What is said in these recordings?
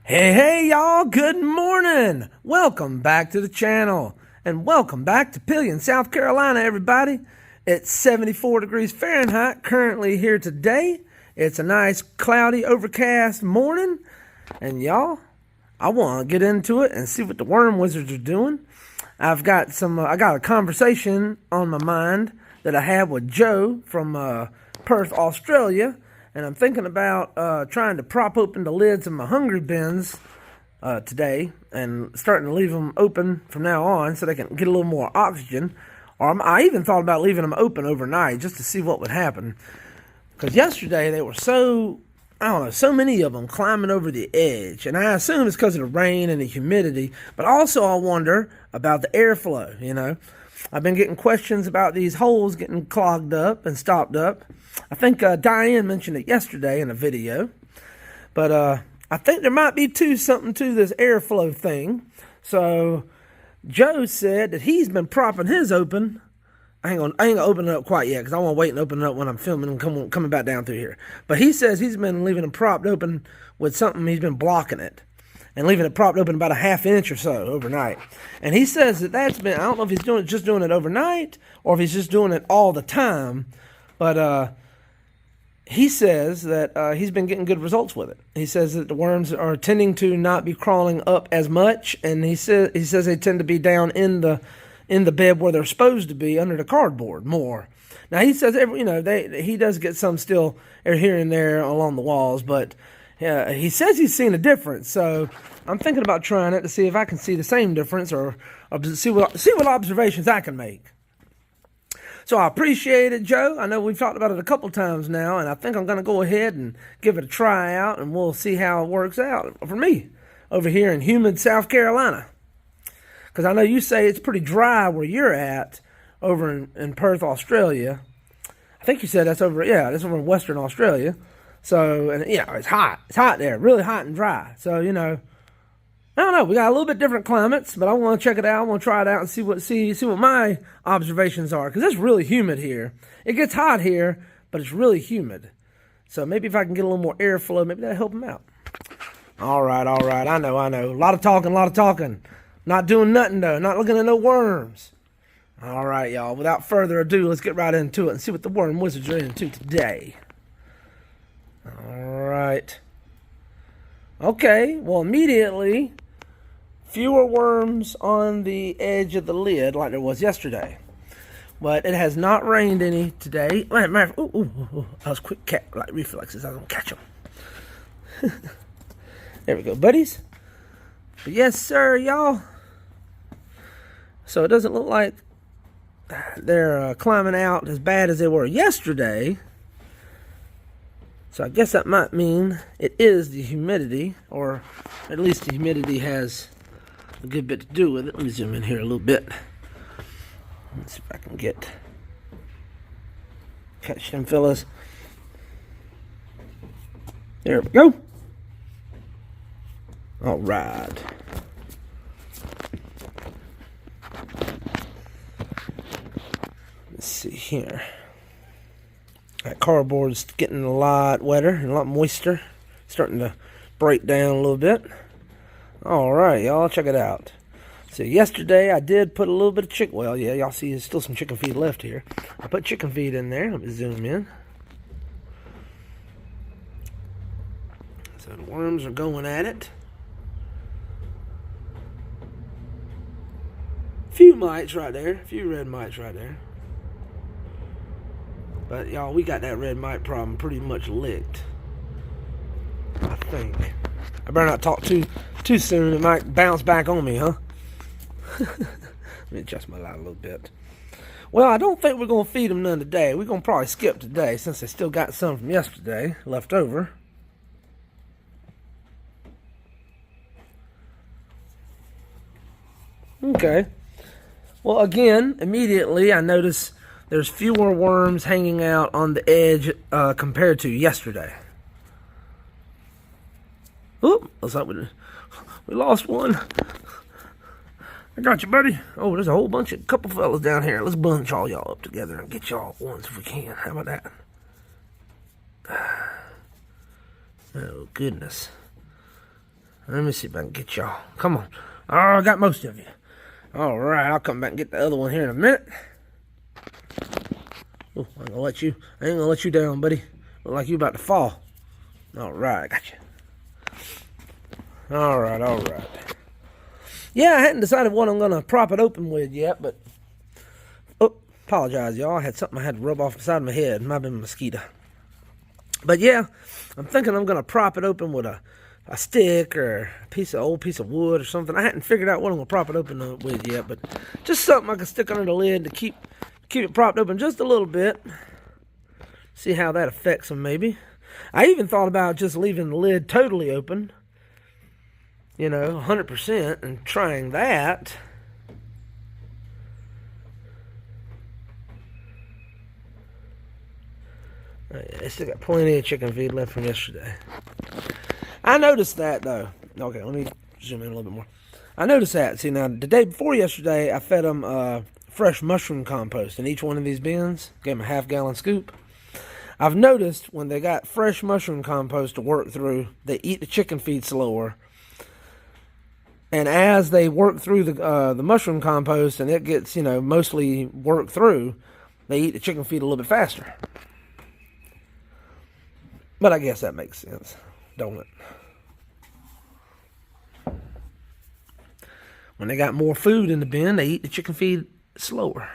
Hey y'all, good morning. Welcome back to the channel and welcome back to Pelion, South Carolina, everybody. It's 74 degrees Fahrenheit currently here today. It's a nice cloudy overcast morning and y'all, I want to get into it and see what the worm wizards are doing. I got a conversation on my mind that I had with Joe from Perth, Australia. And I'm thinking about trying to prop open the lids of my hungry bins today and starting to leave them open from now on so they can get a little more oxygen. Or I even thought about leaving them open overnight just to see what would happen. Because yesterday they were so many of them climbing over the edge. And I assume it's because of the rain and the humidity. But also I wonder about the airflow, you know. I've been getting questions about these holes getting clogged up and stopped up. I think Diane mentioned it yesterday in a video. But I think there might be something to this airflow thing. So Joe said that he's been propping his open. I ain't gonna open it up quite yet because I want to wait and open it up when I'm filming and coming back down through here. But he says he's been leaving it propped open with something. He's been blocking it and leaving it propped open about a ½ inch or so overnight. And he says that's been, I don't know if he's just doing it overnight or if he's just doing it all the time. But he says that he's been getting good results with it. He says that the worms are tending to not be crawling up as much, and he says they tend to be down in the bed where they're supposed to be under the cardboard more. Now he says he does get some still here and there along the walls, but he says he's seen a difference. So I'm thinking about trying it to see if I can see the same difference or see what observations I can make. So I appreciate it, Joe. I know we've talked about it a couple times now, and I think I'm going to go ahead and give it a try out, and we'll see how it works out for me over here in humid South Carolina. Because I know you say it's pretty dry where you're at over in Perth, Australia. I think you said that's over in Western Australia. So, and it's hot. It's hot there, really hot and dry. So, I don't know. We got a little bit different climates, but I want to check it out. I want to try it out and see what my observations are, because it's really humid here. It gets hot here, but it's really humid. So maybe if I can get a little more airflow, maybe that'll help them out. All right. I know. A lot of talking. Not doing nothing, though. Not looking at no worms. All right, y'all. Without further ado, let's get right into it and see what the worm wizards are into today. All right. Okay, well, immediately, fewer worms on the edge of the lid like there was yesterday. But it has not rained any today. That was quick cat like reflexes. I don't catch them. There we go, buddies. But yes, sir, y'all. So it doesn't look like they're climbing out as bad as they were yesterday. So I guess that might mean it is the humidity, or at least the humidity has a good bit to do with it. Let me zoom in here a little bit. Let's see if I can catch them fellas. There we go. All right. Let's see here. That cardboard's getting a lot wetter and a lot moister. Starting to break down a little bit. Alright, y'all, check it out. So yesterday I did put a little bit of chicken. Well, yeah, y'all see there's still some chicken feed left here. I put chicken feed in there. Let me zoom in. So the worms are going at it. Few mites right there. A few red mites right there. But y'all, we got that red mite problem pretty much licked. I think. I better not talk too soon. It might bounce back on me, huh? Let me adjust my light a little bit. Well, I don't think we're going to feed them none today. We're going to probably skip today since they still got some from yesterday left over. Okay. Well, again, immediately I notice there's fewer worms hanging out on the edge compared to yesterday. Oop, looks like we lost one. I got you, buddy. Oh, there's a couple fellas down here. Let's bunch all y'all up together and get y'all at once if we can. How about that? Oh, goodness. Let me see if I can get y'all. Come on. Oh, I got most of you. All right, I'll come back and get the other one here in a minute. Oh, I ain't gonna let you down, buddy. Look like you about to fall. All right, I got you. All right. Yeah, I hadn't decided what I'm gonna prop it open with yet, but apologize, y'all. I had something I had to rub off the side of my head. It might have been a mosquito. But yeah, I'm thinking I'm gonna prop it open with a stick or a old piece of wood or something. I hadn't figured out what I'm gonna prop it open with yet, but just something I can stick under the lid to keep it propped open just a little bit. See how that affects them, maybe. I even thought about just leaving the lid totally open, 100%, and trying that. Oh, yeah, I still got plenty of chicken feed left from yesterday. I noticed that, though. Okay, let me zoom in a little bit more. I noticed that. See, now, the day before yesterday, I fed them fresh mushroom compost in each one of these bins. Gave them a half-gallon scoop. I've noticed when they got fresh mushroom compost to work through, they eat the chicken feed slower. And as they work through the mushroom compost and it gets, mostly worked through, they eat the chicken feed a little bit faster. But I guess that makes sense, don't it? When they got more food in the bin, they eat the chicken feed slower.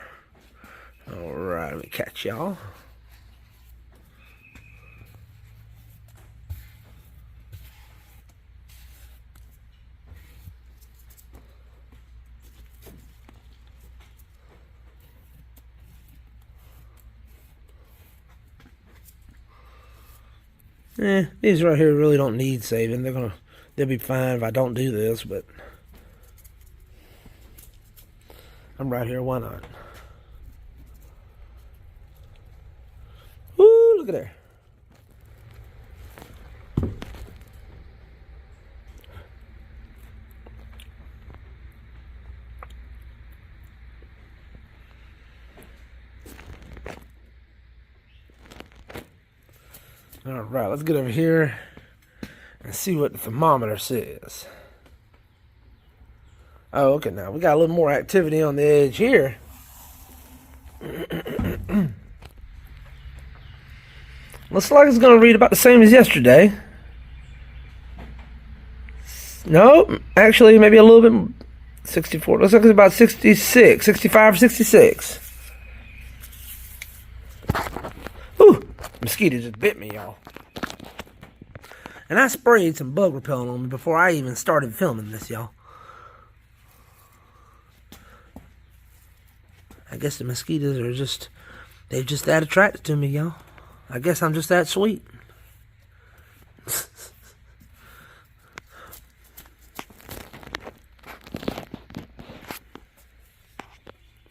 All right, let me catch y'all. These right here really don't need saving. They'll be fine if I don't do this, but I'm right here, why not? Woo, look at there. All right, let's get over here and see what the thermometer says. Oh, okay, now we got a little more activity on the edge here. Looks like it's going to read about the same as yesterday. No, actually, maybe a little bit. 64. Looks like it's about 66, 65 or 66. Ooh, mosquito just bit me, y'all. And I sprayed some bug repellent on me before I even started filming this, y'all. I guess the mosquitoes are they're just that attracted to me, y'all. I guess I'm just that sweet.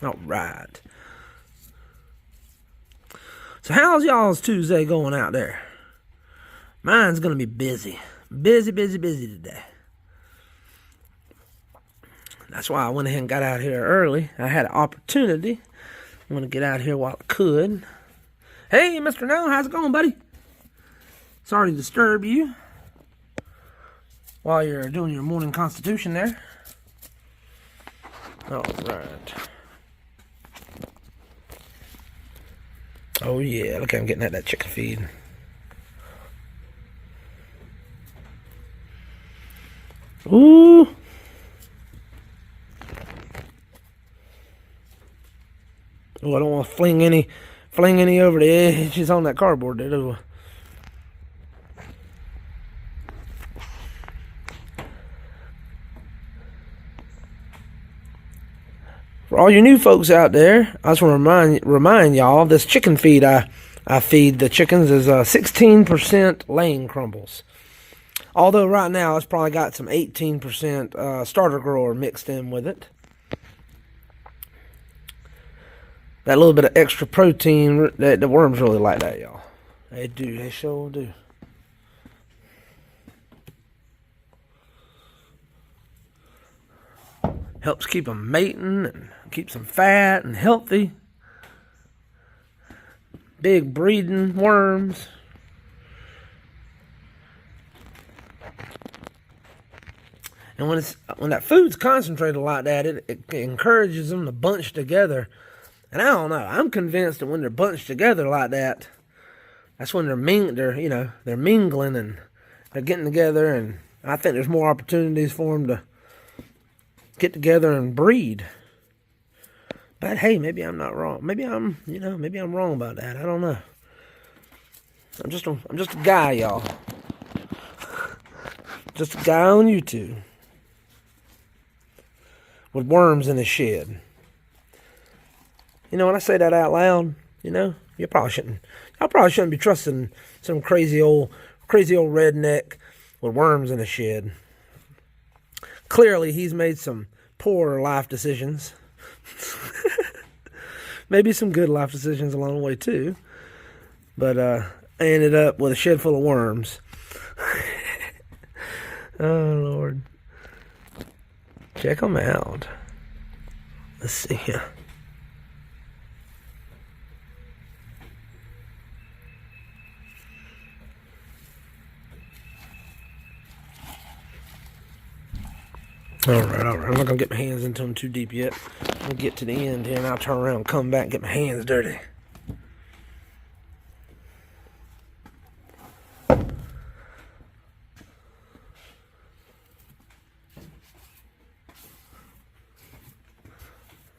All right. So how's y'all's Tuesday going out there? Mine's going to be busy. Busy today. That's why I went ahead and got out here early. I had an opportunity. I want to get out here while I could. Hey, Mr. Now, how's it going, buddy? Sorry to disturb you while you're doing your morning constitution there. All right. Oh, yeah. Look, I'm getting at that chicken feed. Ooh. Oh, I don't want to fling any over the edges on that cardboard there, do I? For all you new folks out there, I just want to remind y'all, this chicken feed I feed the chickens is 16% laying crumbles. Although right now it's probably got some 18% starter grower mixed in with it. That little bit of extra protein, the worms really like that, y'all. They do, they sure do. Helps keep them mating and keeps them fat and healthy. Big breeding worms. And when that food's concentrated like that, it encourages them to bunch together. And I don't know. I'm convinced that when they're bunched together like that, that's when they're mingling and they're getting together. And I think there's more opportunities for them to get together and breed. But hey, maybe I'm not wrong. Maybe I'm wrong about that. I don't know. I'm just a guy, y'all. Just a guy on YouTube with worms in his shed. You know, when I say that out loud, y'all probably shouldn't be trusting some crazy old redneck with worms in his shed. Clearly, he's made some poor life decisions. Maybe some good life decisions along the way too. But I ended up with a shed full of worms. Oh, Lord. Check them out. Let's see here. All right. I'm not going to get my hands into them too deep yet. I'll get to the end here and I'll turn around and come back and get my hands dirty.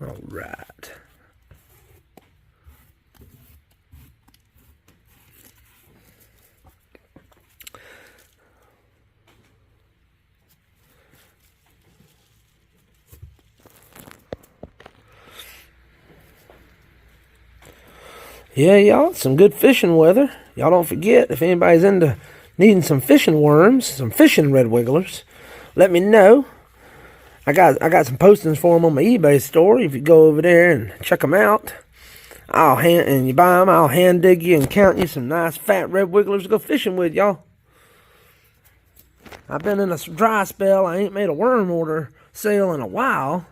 All right. Yeah, y'all, some good fishing weather. Y'all don't forget, if anybody's into needing some fishing worms, some fishing red wigglers, let me know. I got some postings for them on my eBay store. If you go over there and check them out, and you buy them, I'll hand dig you and count you some nice fat red wigglers to go fishing with, y'all. I've been in a dry spell. I ain't made a worm order sale in a while.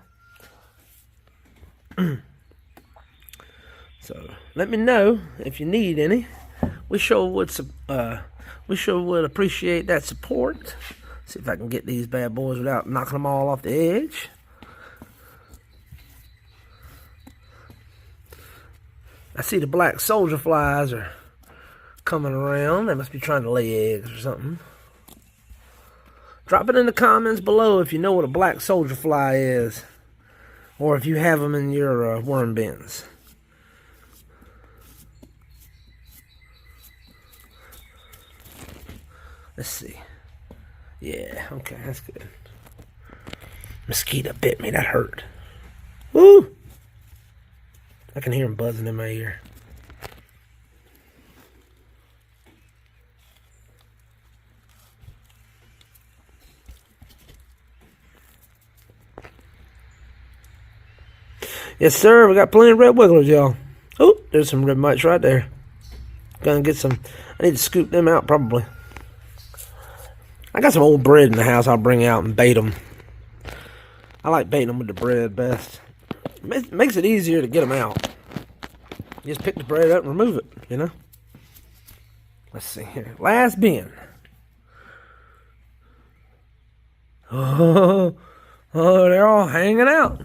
So let me know if you need any. We sure would appreciate that support. See if I can get these bad boys without knocking them all off the edge. I see the black soldier flies are coming around. They must be trying to lay eggs or something. Drop it in the comments below if you know what a black soldier fly is, or if you have them in your worm bins. Let's see. Yeah, okay, that's good. Mosquito bit me, that hurt. Woo! I can hear him buzzing in my ear. Yes, sir, we got plenty of red wigglers, y'all. Oh, there's some red mites right there. Gonna get some. I need to scoop them out, probably. I got some old bread in the house I'll bring out and bait them. I like baiting them with the bread best. It makes it easier to get them out. You just pick the bread up and remove it, you know? Let's see here. Last bin. Oh, they're all hanging out.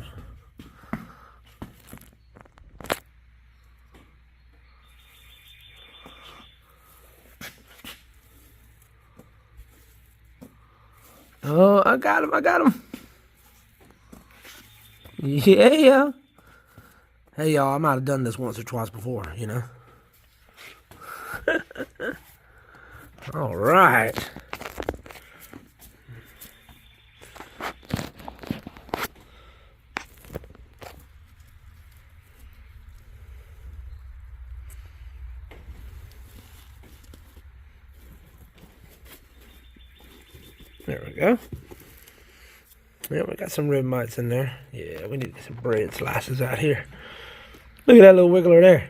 Oh, I got him. Yeah. Hey, y'all, I might have done this once or twice before, you know. All right. There we go. Yeah, we got some red mites in there. Yeah, we need to get some bread slices out here. Look at that little wiggler there.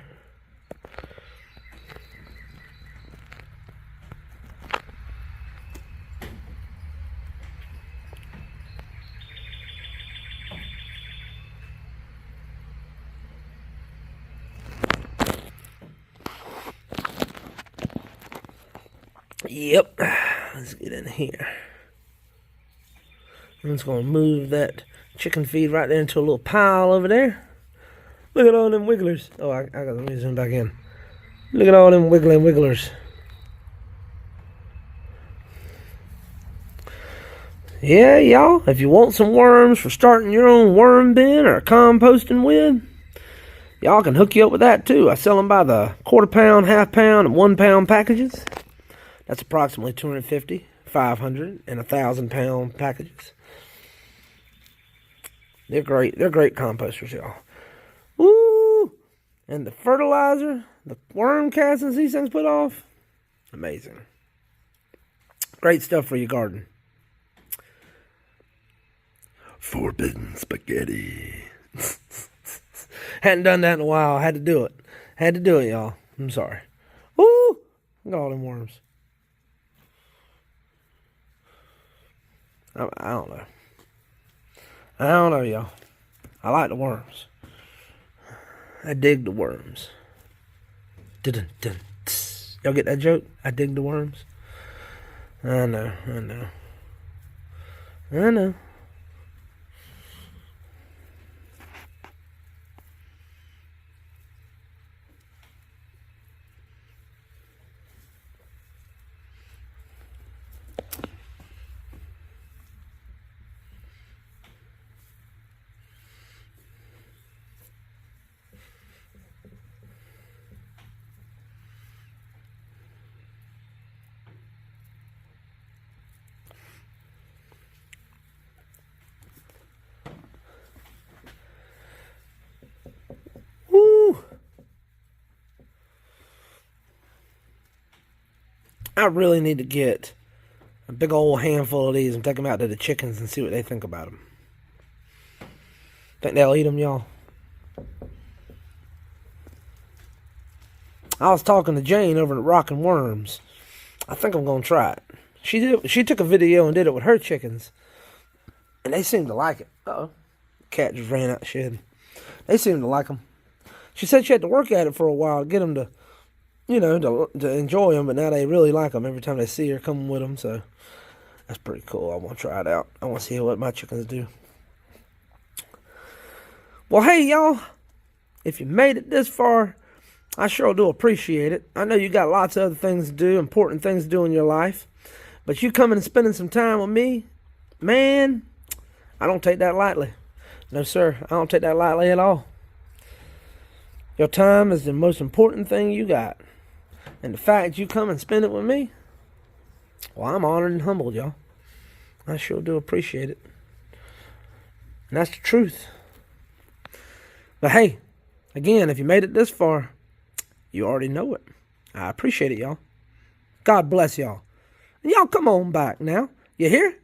Yep. Let's get in here. I'm just going to move that chicken feed right there into a little pile over there. Look at all them wigglers. Oh, I got to let me zoom back in. Look at all them wiggling wigglers. Yeah, y'all, if you want some worms for starting your own worm bin or composting with, y'all can hook you up with that too. I sell them by the quarter-pound, half-pound, and 1-pound packages. That's approximately 250, 500, and 1,000-pound packages. They're great. They're great composters, y'all. Woo! And the fertilizer, the worm castings these things put off, amazing. Great stuff for your garden. Forbidden spaghetti. Hadn't done that in a while. Had to do it. Had to do it, y'all. I'm sorry. Woo! Look at all them worms. I don't know. I don't know, y'all. I like the worms. I dig the worms. Y'all get that joke? I dig the worms. I know. Woo! I really need to get a big old handful of these and take them out to the chickens and see what they think about them. Think they'll eat them, y'all? I was talking to Jane over at Rockin' Worms. I think I'm going to try it. She took a video and did it with her chickens. And they seemed to like it. Uh-oh. Cat just ran out the shed. They seemed to like them. She said she had to work at it for a while to get them to, you know, to enjoy them. But now they really like them every time they see her coming with them. So that's pretty cool. I want to try it out. I want to see what my chickens do. Well, hey, y'all. If you made it this far, I sure do appreciate it. I know you got lots of other things to do, important things to do in your life. But you coming and spending some time with me, man, I don't take that lightly. No, sir. I don't take that lightly at all. Your time is the most important thing you got. And the fact you come and spend it with me, well, I'm honored and humbled, y'all. I sure do appreciate it. And that's the truth. But hey, again, if you made it this far, you already know it. I appreciate it, y'all. God bless y'all. And y'all come on back now. You hear?